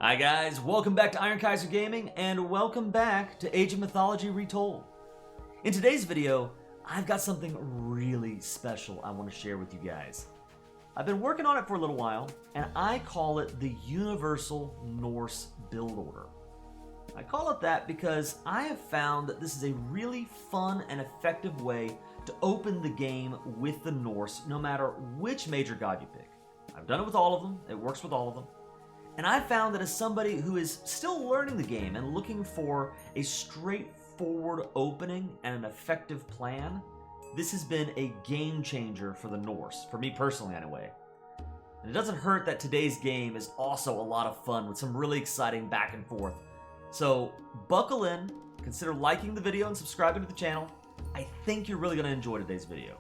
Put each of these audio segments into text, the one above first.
Hi guys, welcome back to Iron Kaiser Gaming, and welcome back to Age of Mythology Retold. In today's video, I've got something really special I want to share with you guys. I've been working on it for a little while, and I call it the Universal Norse Build Order. I call it that because I have found that this is a really fun and effective way to open the game with the Norse, no matter which major god you pick. I've done it with all of them, it works with all of them. And I found that as somebody who is still learning the game and looking for a straightforward opening and an effective plan, this has been a game changer for the Norse, for me personally anyway. And it doesn't hurt that today's game is also a lot of fun with some really exciting back and forth. So buckle in, consider liking the video and subscribing to the channel. I think you're really going to enjoy today's video.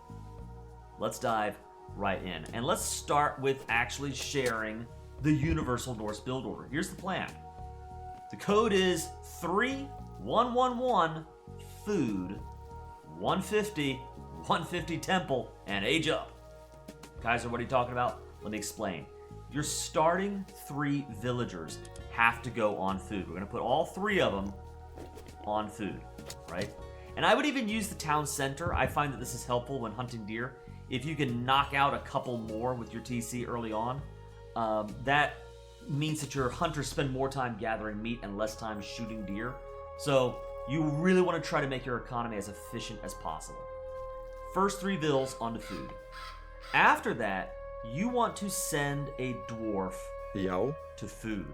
Let's dive right in. And let's start with actually sharing the Universal Norse Build Order. Here's the plan. The code is 3111 food, 150, 150 temple, and age up. Kaiser, what are you talking about? Let me explain. Your starting 3 villagers have to go on food. We're going to put all 3 of them on food, right? And I would even use the town center. I find that this is helpful when hunting deer. If you can knock out a couple more with your TC early on, that means that your hunters spend more time gathering meat and less time shooting deer. So you really want to try to make your economy as efficient as possible. First 3 vills onto food. After that, you want to send a dwarf to food.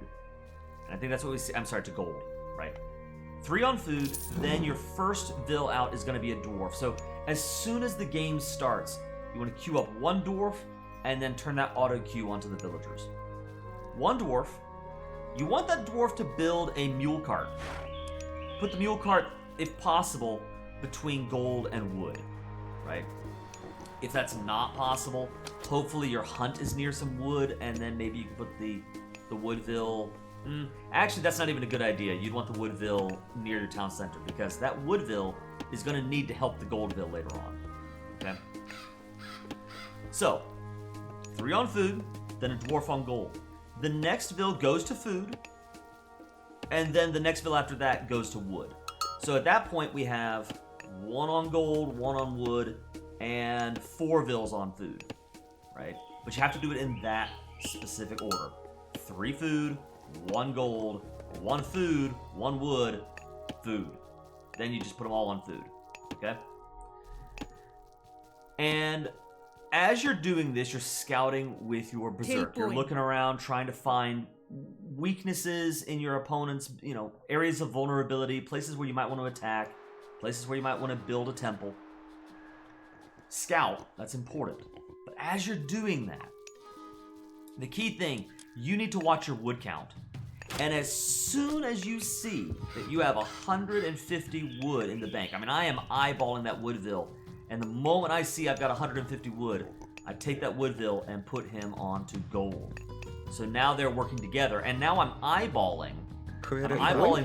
And I think that's what we see. I'm sorry, to gold, right? 3 on food, then your first vill out is going to be a dwarf. So as soon as the game starts, you want to queue up 1 dwarf and then turn that auto queue onto the villagers. 1 dwarf. You want that dwarf to build a mule cart. Put the mule cart, if possible, between gold and wood, right? If that's not possible, hopefully your hunt is near some wood, and then maybe you can put the woodville. Actually, that's not even a good idea. You'd want the woodville near your town center, because that woodville is going to need to help the goldville later on. Okay? So 3 on food, then a dwarf on gold. The next vill goes to food, and then the next vill after that goes to wood. So at that point, we have 1 on gold, 1 on wood, and 4 vills on food, right? But you have to do it in that specific order. 3 food, 1 gold, 1 food, 1 wood, food. Then you just put them all on food, okay? And as you're doing this, you're scouting with your berserk. You're looking around, trying to find weaknesses in your opponent's, areas of vulnerability, places where you might want to attack, places where you might want to build a temple. Scout, that's important. But as you're doing that, the key thing, you need to watch your wood count. And as soon as you see that you have 150 wood in the bank, I am eyeballing that woodville, and the moment I see I've got 150 wood, I take that woodville and put him onto gold. So now they're working together, and now I'm eyeballing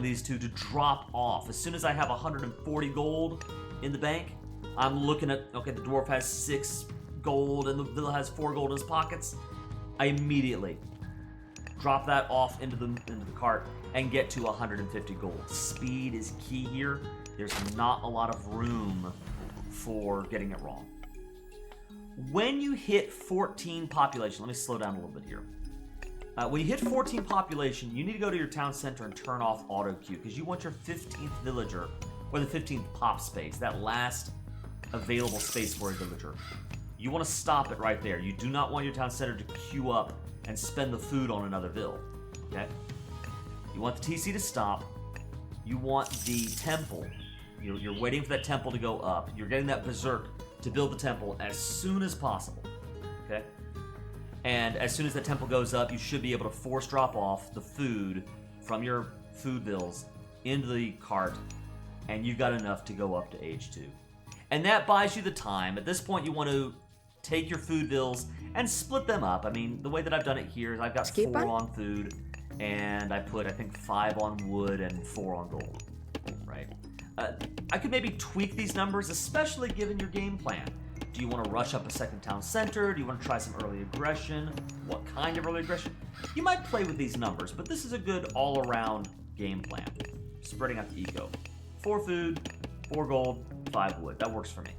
these two to drop off. As soon as I have 140 gold in the bank, I'm looking at, okay, the dwarf has 6 gold and the villa has 4 gold in his pockets. I immediately drop that off into the cart and get to 150 gold. Speed is key here. There's not a lot of room for getting it wrong. When you hit 14 population, let me slow down a little bit here. When you hit 14 population, you need to go to your town center and turn off auto queue, because you want your 15th villager, or the 15th pop space, that last available space for a villager. You want to stop it right there. You do not want your town center to queue up and spend the food on another vill, okay? You want the TC to stop. You want the temple. You're waiting for that temple to go up. You're getting that berserk to build the temple as soon as possible, okay? And as soon as the temple goes up, you should be able to force drop off the food from your food bills into the cart, and you've got enough to go up to age 2. And that buys you the time. At this point, you want to take your food bills and split them up. The way that I've done it here is I've got 4 on food, and I put, I think, 5 on wood and 4 on gold, right? I could maybe tweak these numbers, especially given your game plan. Do you want to rush up a second town center? Do you want to try some early aggression? What kind of early aggression? You might play with these numbers, but this is a good all-around game plan. Spreading out the eco. 4 food, 4 gold, 5 wood. That works for me.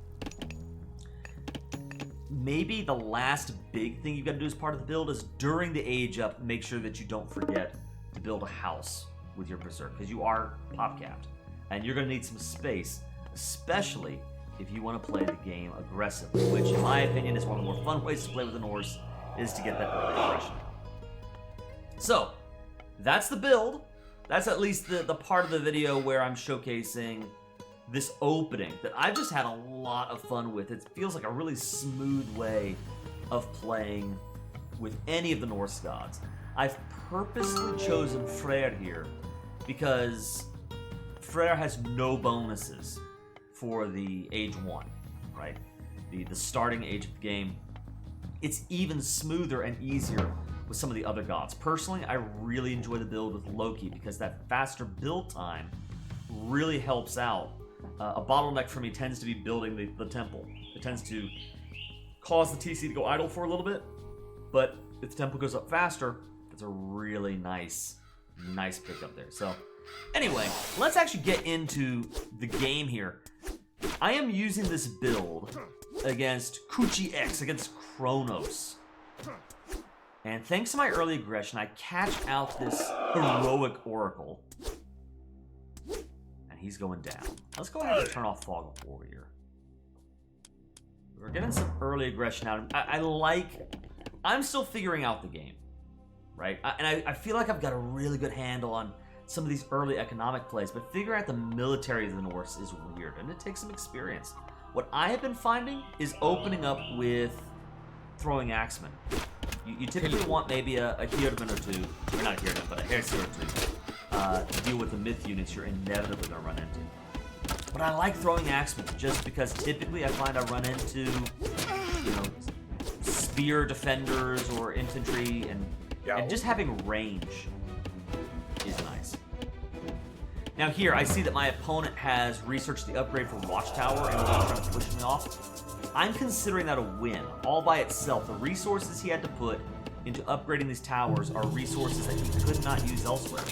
Maybe the last big thing you've got to do as part of the build is during the age up, make sure that you don't forget to build a house with your berserk, because you are pop capped. And you're going to need some space, especially if you want to play the game aggressively, which in my opinion is one of the more fun ways to play with the Norse, is to get that early aggression. So, that's the build. That's at least the part of the video where I'm showcasing this opening that I've just had a lot of fun with. It feels like a really smooth way of playing with any of the Norse gods. I've purposely chosen Freyr here because Freyr has no bonuses for the age 1, right? The starting age of the game. It's even smoother and easier with some of the other gods. Personally, I really enjoy the build with Loki because that faster build time really helps out. A bottleneck for me tends to be building the temple. It tends to cause the TC to go idle for a little bit, but if the temple goes up faster, it's a really nice pickup there. So anyway, let's actually get into the game here. I am using this build against Kuchi X, against Kronos. And thanks to my early aggression, I catch out this heroic oracle. And he's going down. Let's go ahead and turn off Fog of War here. We're getting some early aggression out. I'm still figuring out the game, right? I feel like I've got a really good handle on some of these early economic plays, but figuring out the military of the Norse is weird, and it takes some experience. What I have been finding is opening up with throwing axemen. You typically want maybe a Hierman or two, or not a Hierman, but a Herser or two, to deal with the myth units you're inevitably going to run into. But I like throwing axemen just because typically I find I run into, spear defenders or infantry, and just having range is nice. Now here, I see that my opponent has researched the upgrade for Watchtower and was trying to push me off. I'm considering that a win, all by itself. The resources he had to put into upgrading these towers are resources that he could not use elsewhere.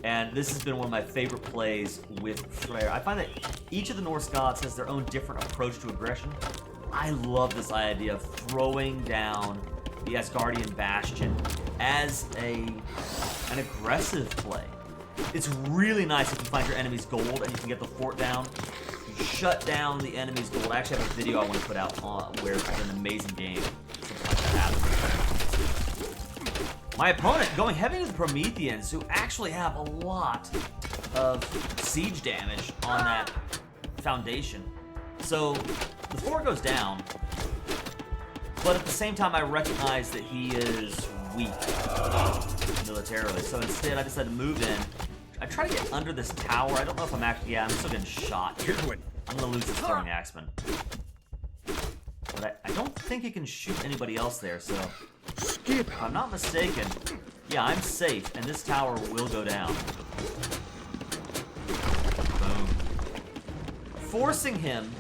And this has been one of my favorite plays with Freyr. I find that each of the Norse gods has their own different approach to aggression. I love this idea of throwing down the Asgardian Bastion as an aggressive play. It's really nice if you find your enemy's gold and you can get the fort down. You shut down the enemy's gold. I actually have a video I want to put out on where it's an amazing game. Something like that happens. My opponent going heavy into the Prometheans, who actually have a lot of siege damage on that foundation. So the fort goes down, but at the same time I recognize that he is weak militarily. So instead I decided to move in. I try to get under this tower. I don't know if I'm actually, I'm still getting shot. I'm gonna lose this throwing axeman. But I don't think he can shoot anybody else there, so if I'm not mistaken, yeah, I'm safe, and this tower will go down. Boom. Forcing him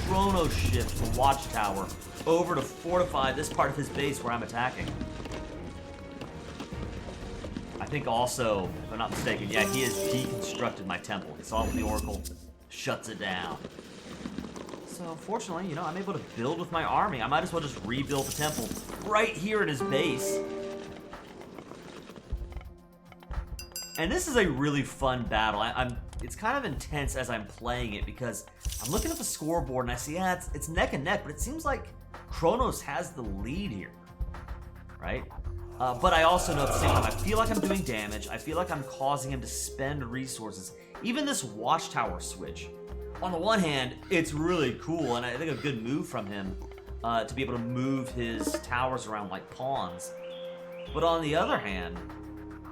chrono shift the Watchtower over to fortify this part of his base where I'm attacking. I think also, if I'm not mistaken, yeah, he has deconstructed my temple. He saw it with the Oracle, shuts it down. So fortunately, I'm able to build with my army. I might as well just rebuild the temple right here at his base. And this is a really fun battle. It's kind of intense as I'm playing it because I'm looking at the scoreboard and I see, yeah, it's neck and neck, but it seems like Kronos has the lead here, right? But I also know at the same time, I feel like I'm doing damage. I feel like I'm causing him to spend resources. Even this Watchtower switch. On the one hand, it's really cool, and I think a good move from him to be able to move his towers around like pawns. But on the other hand,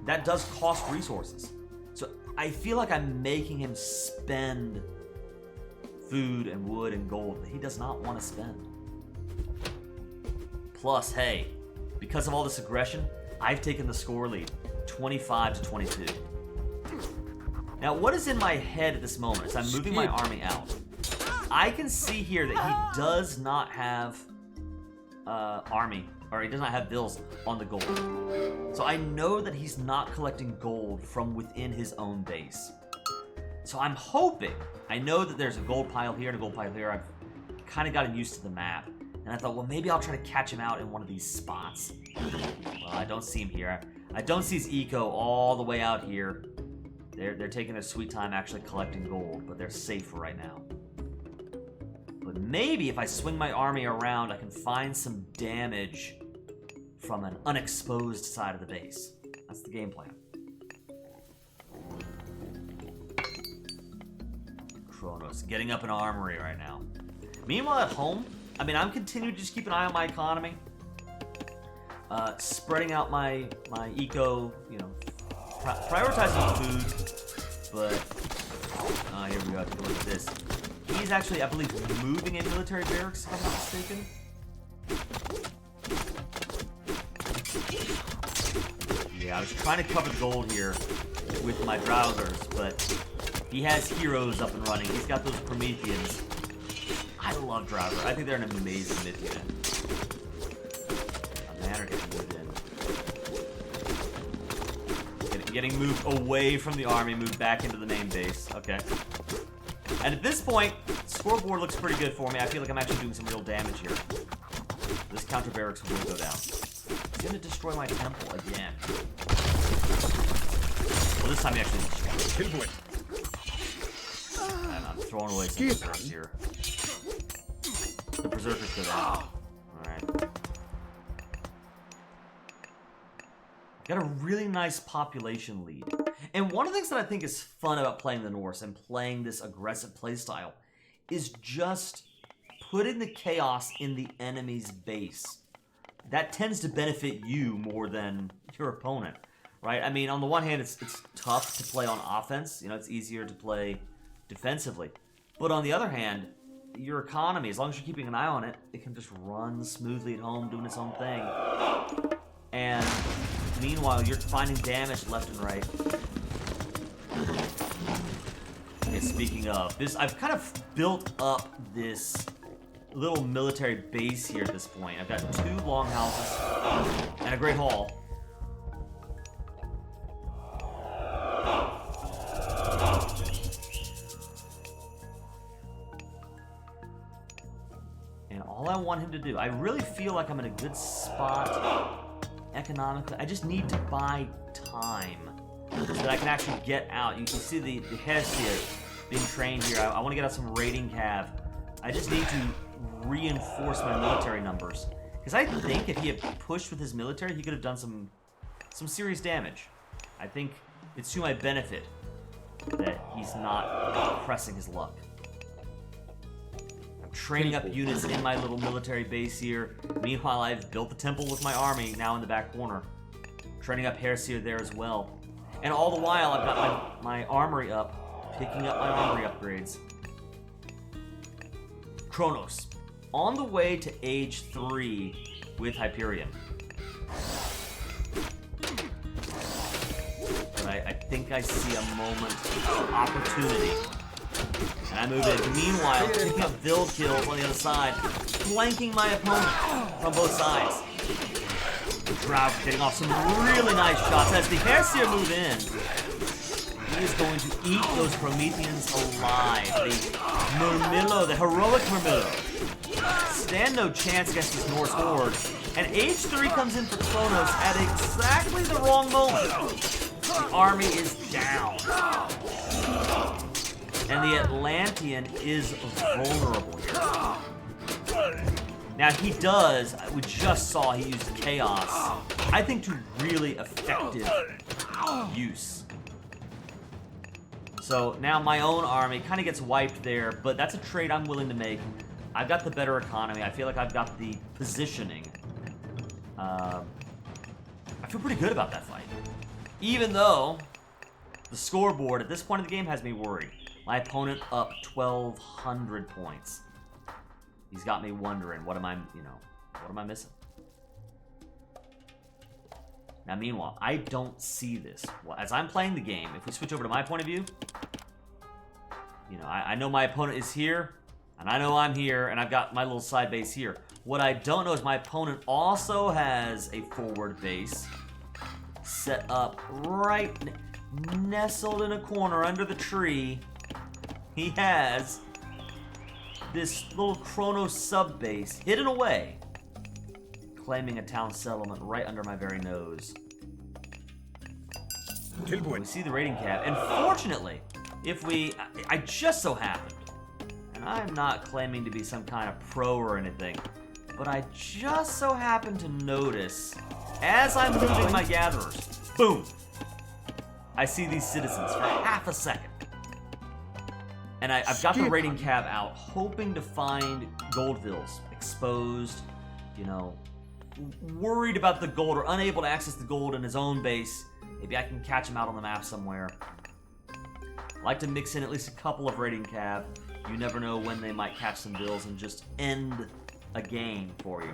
that does cost resources. So I feel like I'm making him spend food and wood and gold that he does not want to spend. Plus, hey, because of all this aggression, I've taken the score lead, 25-22. Now, what is in my head at this moment as I'm moving my army out? I can see here that he does not have army, or he does not have bills on the gold. So I know that he's not collecting gold from within his own base. So I'm hoping, I know that there's a gold pile here and a gold pile here. I've kind of gotten used to the map. And I thought, well, maybe I'll try to catch him out in one of these spots. Well, I don't see him here. I don't see his eco all the way out here. They're taking their sweet time actually collecting gold, but they're safe for right now. But maybe if I swing my army around, I can find some damage from an unexposed side of the base. That's the game plan. Kronos getting up an armory right now. Meanwhile at home, I mean, I'm continuing to just keep an eye on my economy. Spreading out my eco, you know, prioritizing food. But, here we go, take a look at this. He's actually, I believe, moving in military barracks, if I'm not mistaken. Yeah, I was trying to cover the gold here with my Drowsers, but he has heroes up and running. He's got those Prometheans. I love Drowser. I think they're an amazing mid unit. A man are getting moved in. Getting moved away from the army, moved back into the main base. Okay. And at this point, scoreboard looks pretty good for me. I feel like I'm actually doing some real damage here. This counter barracks will go down. He's gonna destroy my temple again. Well, this time he actually destroyed it. And I'm throwing away some berserkers here. The berserkers go down. Alright. Got a really nice population lead. And one of the things that I think is fun about playing the Norse and playing this aggressive playstyle is just putting the chaos in the enemy's base. That tends to benefit you more than your opponent, right? I mean, on the one hand, it's tough to play on offense. You know, it's easier to play defensively. But on the other hand, your economy, as long as you're keeping an eye on it, it can just run smoothly at home, doing its own thing. And meanwhile, you're finding damage left and right. Okay, speaking of, I've kind of built up this little military base here at this point. I've got 2 longhouses and a great hall. And all I want him to do, I really feel like I'm in a good spot economically. I just need to buy time so that I can actually get out. You can see the heads here being trained here. I want to get out some raiding cav. I just need to reinforce my military numbers. Because I think if he had pushed with his military, he could have done some serious damage. I think it's to my benefit that he's not pressing his luck. I'm training up units in my little military base here. Meanwhile, I've built the temple with my army now in the back corner. Training up Herseer there as well. And all the while, I've got my armory up, picking up my armory upgrades. Kronos, on the way to age 3 with Hyperion. But I think I see a moment of opportunity. And I move in. Meanwhile, picking up build kills on the other side, flanking my opponent from both sides. Drow getting off some really nice shots. As the Herseer move in, he is going to eat those Prometheans alive. The Murmillo, the heroic Murmillo, stand no chance against this Norse horde. And age 3 comes in for Kronos at exactly the wrong moment. The army is down. And the Atlantean is vulnerable here. Now he does, we just saw he used chaos, I think to really effective use. So now my own army kind of gets wiped there, but that's a trade I'm willing to make. I've got the better economy. I feel like I've got the positioning. I feel pretty good about that fight. Even though the scoreboard at this point of the game has me worried. My opponent up 1,200 points. He's got me wondering, what am I missing? Now, meanwhile, I don't see this. Well, as I'm playing the game, if we switch over to my point of view, you know, I know my opponent is here. And I know I'm here, and I've got my little side base here. What I don't know is my opponent also has a forward base set up right nestled in a corner under the tree. He has this little Chrono sub-base hidden away, claiming a town settlement right under my very nose. We see the raiding cab, and fortunately, I just so happened, and I'm not claiming to be some kind of pro or anything, but I just so happened to notice, as I'm moving my gatherers, boom, I see these citizens for half a second. And I've got the raiding cab out, hoping to find Goldvilles exposed, you know, worried about the gold or unable to access the gold in his own base. Maybe I can catch him out on the map somewhere. I like to mix in at least a couple of raiding cab. You never know when they might catch some bills and just end a game for you.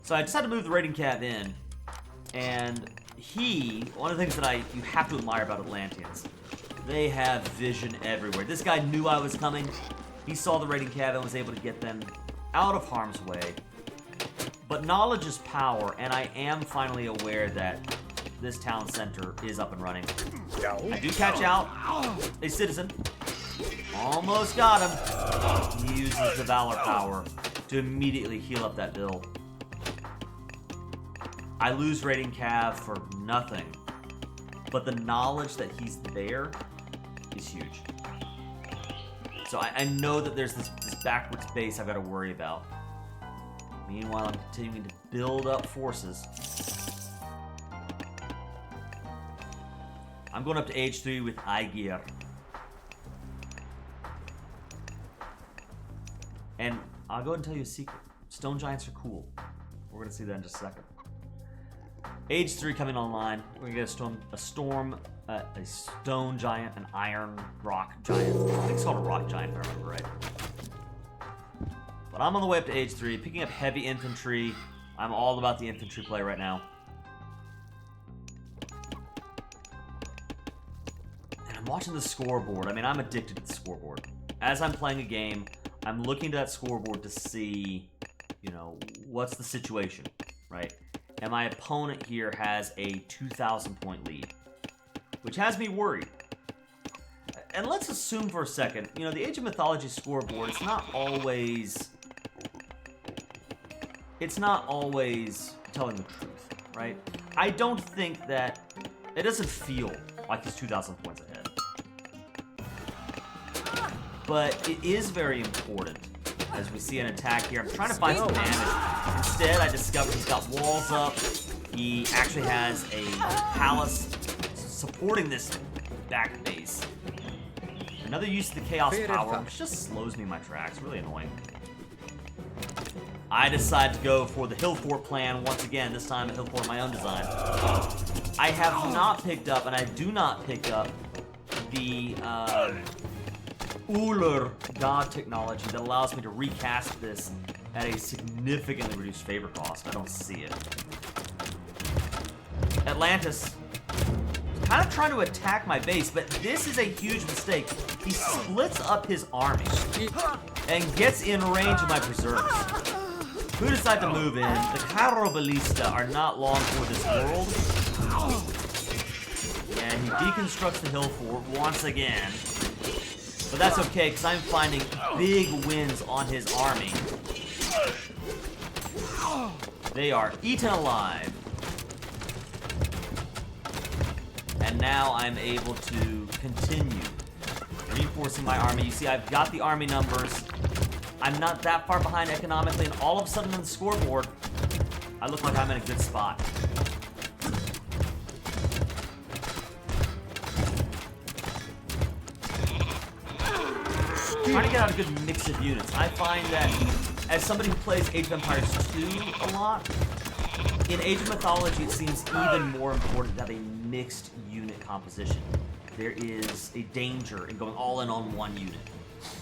So I decided to move the raiding cab in, and one of the things that you have to admire about Atlanteans, they have vision everywhere. This guy knew I was coming. He saw the raiding cab and was able to get them out of harm's way. But knowledge is power, and I am finally aware that this town center is up and running. I do catch out a citizen. Almost got him. He uses the Valor power to immediately heal up that bill. I lose raiding Cav for nothing, but the knowledge that he's there is huge. So I know that there's this backwards base I've got to worry about. Meanwhile, I'm continuing to build up forces. I'm going up to age 3 with Aegir. And I'll go ahead and tell you a secret. Stone Giants are cool. We're going to see that in just a second. Age 3 coming online. We're going to get a Stone Giant, an Iron Rock Giant. I think it's called a Rock Giant if I remember right. But I'm on the way up to age 3, picking up heavy infantry. I'm all about the infantry play right now. And I'm watching the scoreboard. I mean, I'm addicted to the scoreboard. As I'm playing a game, I'm looking to that scoreboard to see, you know, what's the situation, right? And my opponent here has a 2,000 point lead, which has me worried. And let's assume for a second, you know, the Age of Mythology scoreboard, it's not always telling the truth, right? I don't think that, it doesn't feel like he's 2,000 points ahead. But it is very important as we see an attack here. I'm trying to find some damage. Instead, I discover he's got walls up. He actually has a palace supporting this back base. Another use of the Chaos Power, which just slows me in my tracks. Really annoying. I decide to go for the Hill Fort plan once again, this time a Hill Fort of my own design. I have not picked up, and I do not pick up, the Uller God technology that allows me to recast this at a significantly reduced favor cost. I don't see it. Atlantis is kind of trying to attack my base, but this is a huge mistake. He splits up his army and gets in range of my berserks. Who decide to move in? The Carrobalista are not long for this world. And he deconstructs the Hill Fort once again. But that's okay, because I'm finding big wins on his army. They are eaten alive. And now I'm able to continue reinforcing my army. You see, I've got the army numbers. I'm not that far behind economically, and all of a sudden on the scoreboard, I look like I'm in a good spot. Trying to get out a good mix of units. I find that as somebody who plays Age of Empires 2 a lot, in Age of Mythology it seems even more important to have a mixed unit composition. There is a danger in going all in on one unit.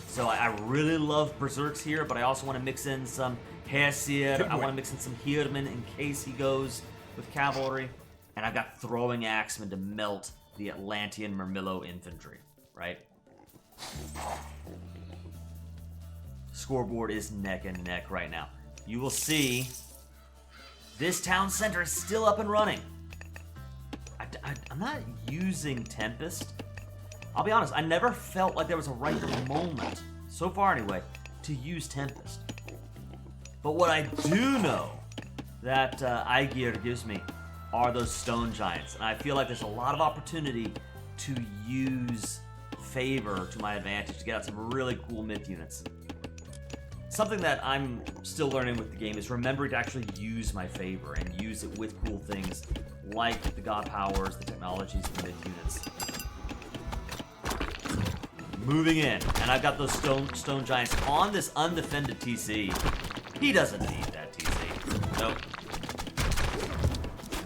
So I really love Berserks here, but I also want to mix in some Hesir. I want to mix in some Hirman in case he goes with cavalry. And I've got Throwing Axemen to melt the Atlantean Murmillo infantry, right? scoreboard is neck and neck right now. You will see this town center is still up and running. I'm not using Tempest. I'll be honest, I never felt like there was a right moment, so far anyway, to use Tempest. But what I do know that Aegir gives me are those stone giants. And I feel like there's a lot of opportunity to use Favor to my advantage to get out some really cool myth units. Something that I'm still learning with the game is remembering to actually use my Favor and use it with cool things like the god powers, the technologies, the myth units. Moving in, and I've got those stone giants on this undefended TC. He doesn't need that TC. Nope.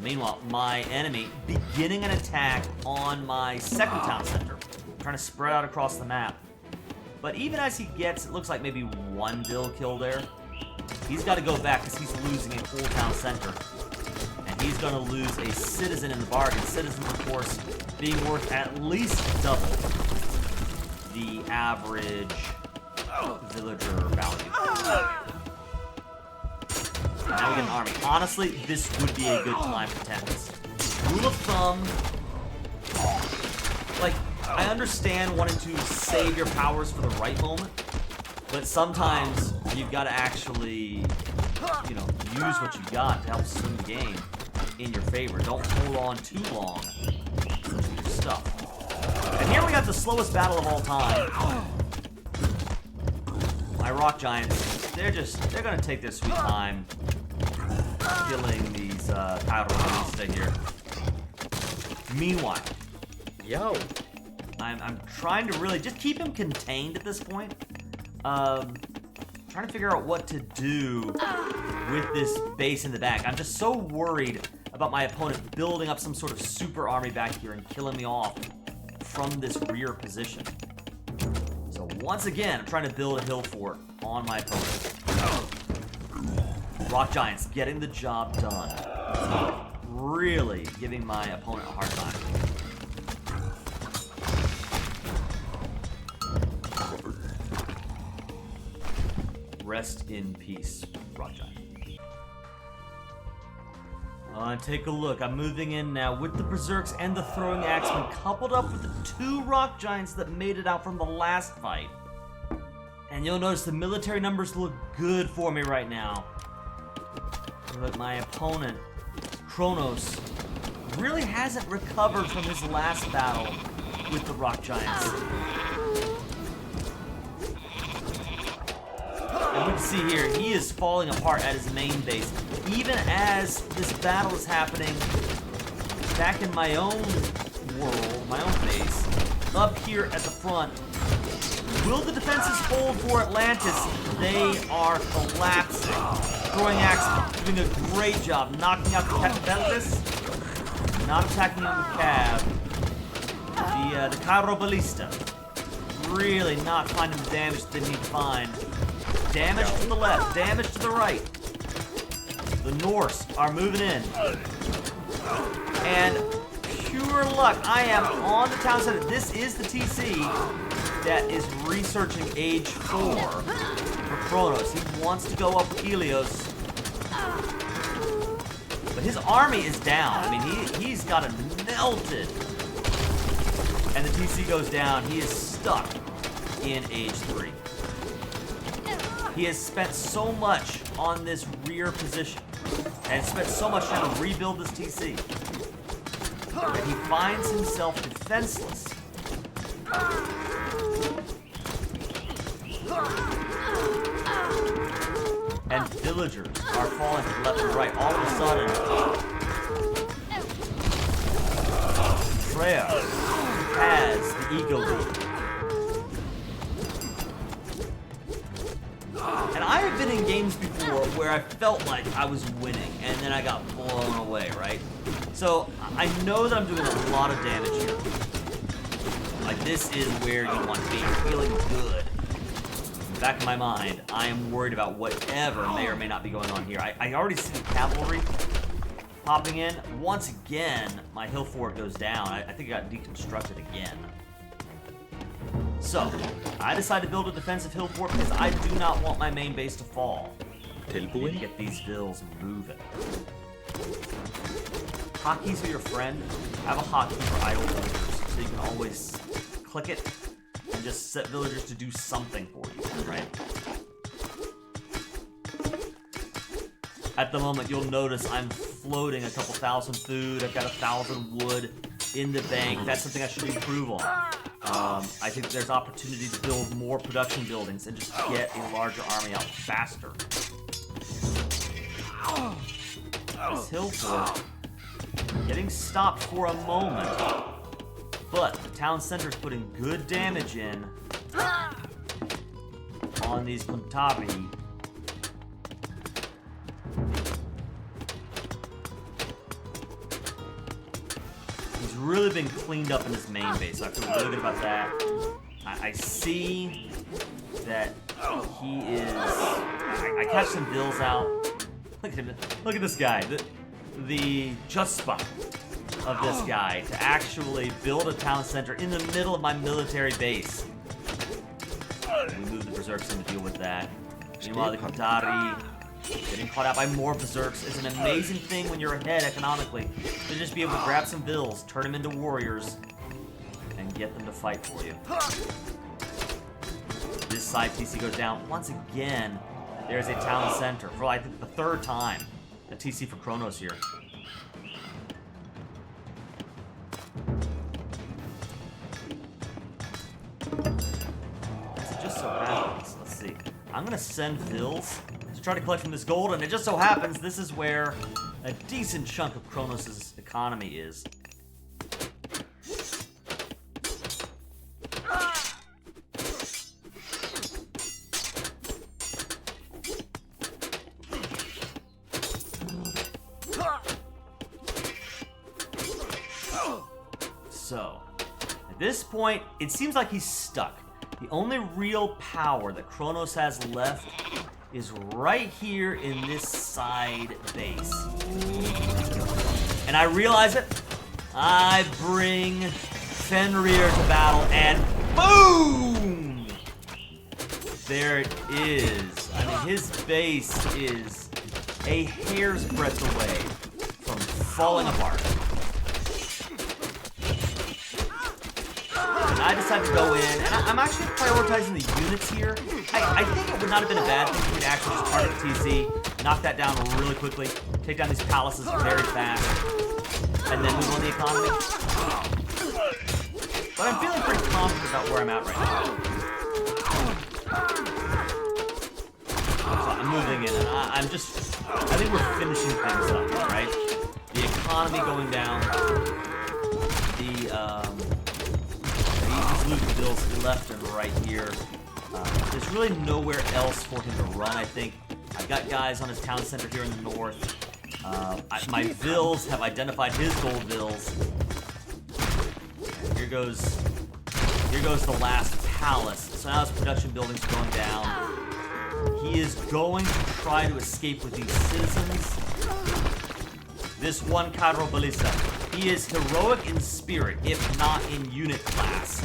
Meanwhile, my enemy beginning an attack on my second town center, trying to spread out across the map. But even as he gets, it looks like maybe one dill kill there. He's got to go back because he's losing a whole town center. And he's going to lose a citizen in the bargain. Citizens, of course, being worth at least double the average villager value. Now we get an army. Honestly, this would be a good time for Tempest. Rule of thumb, like, I understand wanting to save your powers for the right moment, but sometimes you've got to actually, you know, use what you got to help swing the game in your favor. Don't hold on too long to your stuff. And here we got the slowest battle of all time. My rock giants, they're gonna take their sweet time killing these Kairos here. Meanwhile, I'm trying to really just keep him contained at this point. Trying to figure out what to do with this base in the back. I'm just so worried about my opponent building up some sort of super army back here and killing me off from this rear position. So once again, I'm trying to build a hill fort on my opponent. Rock Giants getting the job done. Really giving my opponent a hard time. Rest in peace, Rock Giant. Take a look. I'm moving in now with the Berserks and the Throwing Axemen, coupled up with the 2 Rock Giants that made it out from the last fight. And you'll notice the military numbers look good for me right now. But my opponent, Kronos, really hasn't recovered from his last battle with the Rock Giants. And we can see here, he is falling apart at his main base. Even as this battle is happening back in my own world, my own base, up here at the front, will the defenses hold for Atlantis? They are collapsing. Throwing Axe doing a great job knocking out the Capitalist, not attacking him with Cav. The Cairo Ballista really not finding the damage they need to find. Damage to the left, damage to the right. The Norse are moving in. And pure luck, I am on the town center. This is the TC that is researching Age 4 for Kronos. He wants to go up with Helios. But his army is down. I mean, he's got it melted. And the TC goes down. He is stuck in Age 3. He has spent so much on this rear position and spent so much trying to rebuild this TC that he finds himself defenseless. And villagers are falling to the left and right. All of a sudden, Freya has the ego lead. And I have been in games before where I felt like I was winning, and then I got blown away, right? So I know that I'm doing a lot of damage here. Like, this is where you want to be. You're feeling good. In the back of my mind, I am worried about whatever may or may not be going on here. I already see the cavalry popping in. Once again, my hill fort goes down. I think it got deconstructed again. So, I decided to build a defensive hill fort because I do not want my main base to fall. I need to get these vills moving. Hotkeys are your friend. Have a hotkey for idle villagers, so you can always click it and just set villagers to do something for you, right? At the moment, you'll notice I'm floating a couple thousand food. I've got 1,000 wood in the bank. That's something I should improve on. I think there's opportunity to build more production buildings and just get a larger army out faster. This hill fort getting stopped for a moment, but the town center's putting good damage in on these Kuntabi. He's really been cleaned up in his main base, so I feel really good about that. I see that he is... I catch some bills out. Look at this guy. The chutzpah of this guy to actually build a town center in the middle of my military base. We move the berserks in to deal with that. Meanwhile, the Kuntari getting caught out by more berserks is an amazing thing when you're ahead economically. To just be able to grab some vills, turn them into warriors, and get them to fight for you. This side TC goes down. Once again, there's a town center for I think the third time. A TC for Kronos here. As it just so happens, let's see. I'm gonna send vills to try to collect from this gold, and it just so happens this is where a decent chunk of Kronos' economy is. So, at this point, it seems like he's stuck. The only real power that Kronos has left is right here in this side base. And I realize it. I bring Fenrir to battle, and boom! There it is. I mean, his base is a hair's breadth away from falling apart. I decided to go in, and I'm actually prioritizing the units here. I think it would not have been a bad thing for me to actually just target the TC, knock that down really quickly, take down these palaces very fast, and then move on the economy. But I'm feeling pretty confident about where I'm at right now. So I'm moving in, and I think we're finishing things up, right? The economy going down, the bills left and right here. There's really nowhere else for him to run, I think. I've got guys on his town center here in the north. My vills have identified his gold vills. And here goes the last palace. So now his production buildings are going down. He is going to try to escape with these citizens. This one Kadro Balisa. He is heroic in spirit, if not in unit class.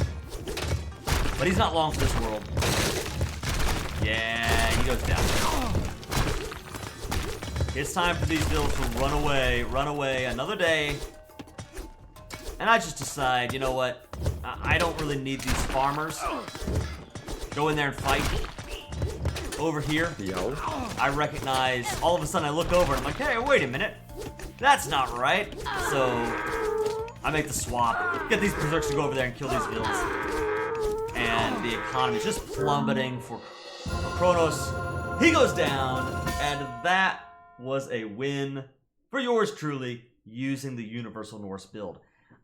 But he's not long for this world. Yeah, he goes down. It's time for these vills to run away another day. And I just decide, you know what? I don't really need these farmers. Go in there and fight. Over here, I recognize, all of a sudden I look over and I'm like, hey, wait a minute. That's not right. So, I make the swap. Get these berserks to go over there and kill these vills. And the economy is just plummeting for Kronos. He goes down, and that was a win for yours truly using the Universal Norse build.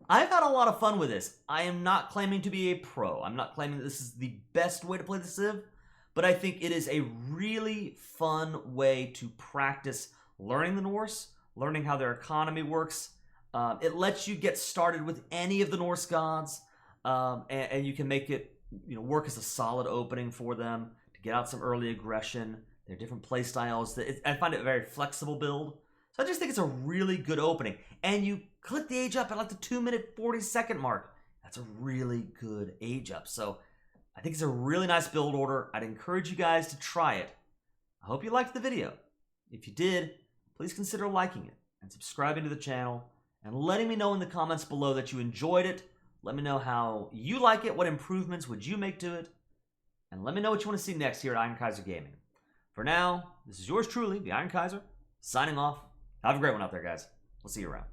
I've had a lot of fun with this. I am not claiming to be a pro. I'm not claiming that this is the best way to play the Civ, but I think it is a really fun way to practice learning the Norse, learning how their economy works. It lets you get started with any of the Norse gods, and you can make it work as a solid opening for them to get out some early aggression. There are different play styles. I find it a very flexible build. So I just think it's a really good opening. And you click the age up at like the 2-minute 40-second mark. That's a really good age up. So I think it's a really nice build order. I'd encourage you guys to try it. I hope you liked the video. If you did, please consider liking it and subscribing to the channel and letting me know in the comments below that you enjoyed it. Let me know how you like it, what improvements would you make to it, and let me know what you want to see next here at Iron Kaiser Gaming. For now, this is yours truly, the Iron Kaiser, signing off. Have a great one out there, guys. We'll see you around.